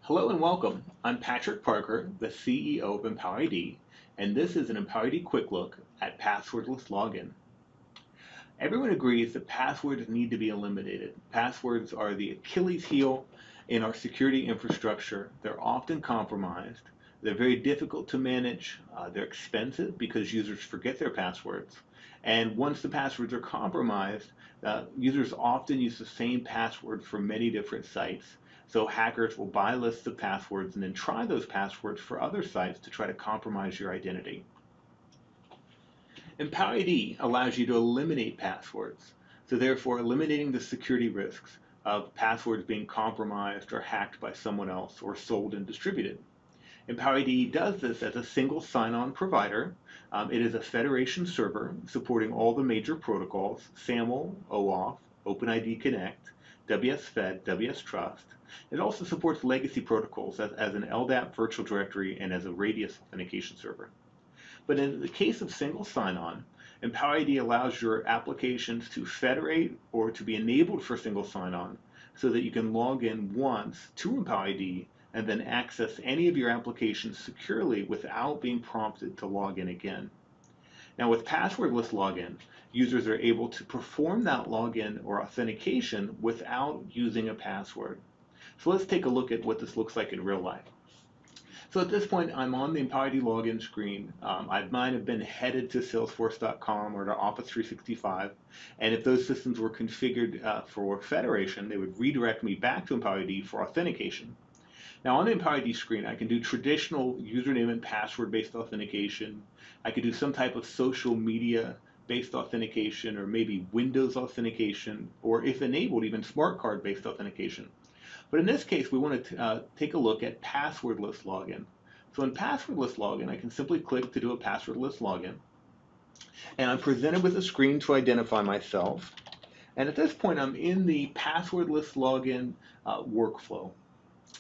Hello and welcome. I'm Patrick Parker, the CEO of EmpowerID, and this is an EmpowerID quick look at passwordless login. Everyone agrees that passwords need to be eliminated. Passwords are the Achilles heel in our security infrastructure. They're often compromised. They're very difficult to manage. They're expensive because users forget their passwords. And once the passwords are compromised, users often use the same password for many different sites. So hackers will buy lists of passwords and then try those passwords for other sites to try to compromise your identity. EmpowerID allows you to eliminate passwords, so therefore eliminating the security risks of passwords being compromised or hacked by someone else or sold and distributed. EmpowerID does this as a single sign-on provider. It is a federation server supporting all the major protocols: SAML, OAuth, OpenID Connect, WSFed, WSTrust. It also supports legacy protocols as an LDAP virtual directory and as a radius authentication server. But in the case of single sign-on, EmpowerID allows your applications to federate or to be enabled for single sign-on so that you can log in once to EmpowerID and then access any of your applications securely without being prompted to log in again. Now with passwordless login, users are able to perform that login or authentication without using a password. So let's take a look at what this looks like in real life. So at this point, I'm on the EmpowerID login screen. I might have been headed to Salesforce.com or to Office 365, and if those systems were configured for federation, they would redirect me back to EmpowerID for authentication. Now on the EmpowerID screen, I can do traditional username and password-based authentication. I could do some type of social media-based authentication, or maybe Windows authentication, or if enabled, even smart card-based authentication. But in this case, we want to take a look at passwordless login. So in passwordless login, I can simply click to do a passwordless login. And I'm presented with a screen to identify myself. And at this point, I'm in the passwordless login workflow.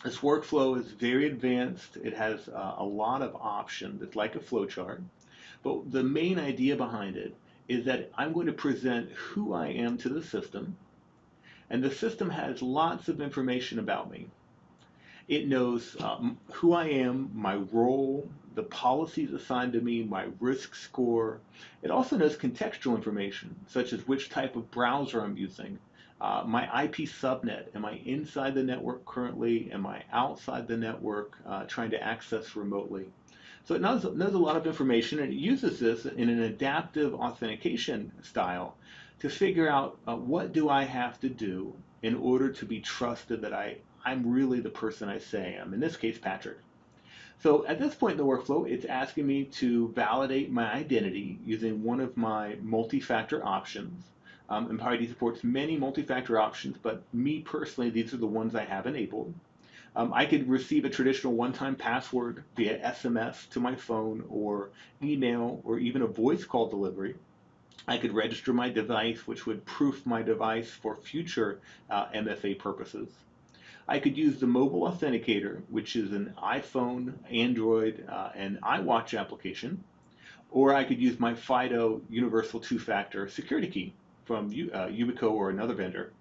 This workflow is very advanced. It has a lot of options. It's like a flowchart. But the main idea behind it is that I'm going to present who I am to the system. And the system has lots of information about me. It knows who I am, my role, the policies assigned to me, my risk score. It also knows contextual information, such as which type of browser I'm using, my IP subnet. Am I inside the network currently? Am I outside the network trying to access remotely? So it knows a lot of information, and it uses this in an adaptive authentication style to figure out what do I have to do in order to be trusted that I'm really the person I say I am, in this case, Patrick. So at this point in the workflow, it's asking me to validate my identity using one of my multi-factor options. EmpowerID supports many multi-factor options, but me personally, these are the ones I have enabled. I could receive a traditional one-time password via SMS to my phone or email or even a voice call delivery. I could register my device, which would proof my device for future MFA purposes. I could use the mobile authenticator, which is an iPhone, Android, and iWatch application, or I could use my FIDO universal two-factor security key from Ubico or another vendor.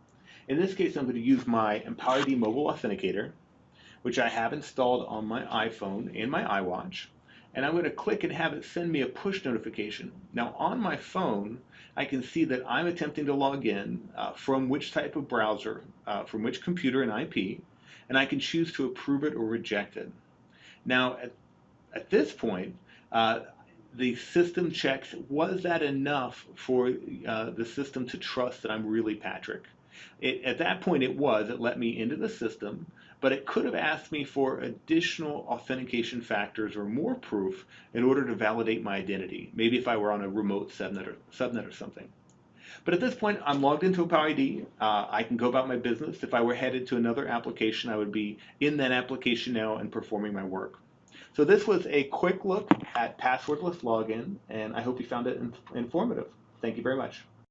In this case, I'm going to use my EmpowerID mobile authenticator, which I have installed on my iPhone and my iWatch, and I'm going to click and have it send me a push notification. Now on my phone, I can see that I'm attempting to log in from which type of browser, from which computer and IP, and I can choose to approve it or reject it. Now at this point, the system checks, was that enough for the system to trust that I'm really Patrick? At that point it was. It let me into the system, but it could have asked me for additional authentication factors or more proof in order to validate my identity, maybe if I were on a remote subnet or something. But at this point, I'm logged into EmpowerID. I can go about my business. If I were headed to another application, I would be in that application now and performing my work. So this was a quick look at passwordless login, and I hope you found it informative. Thank you very much.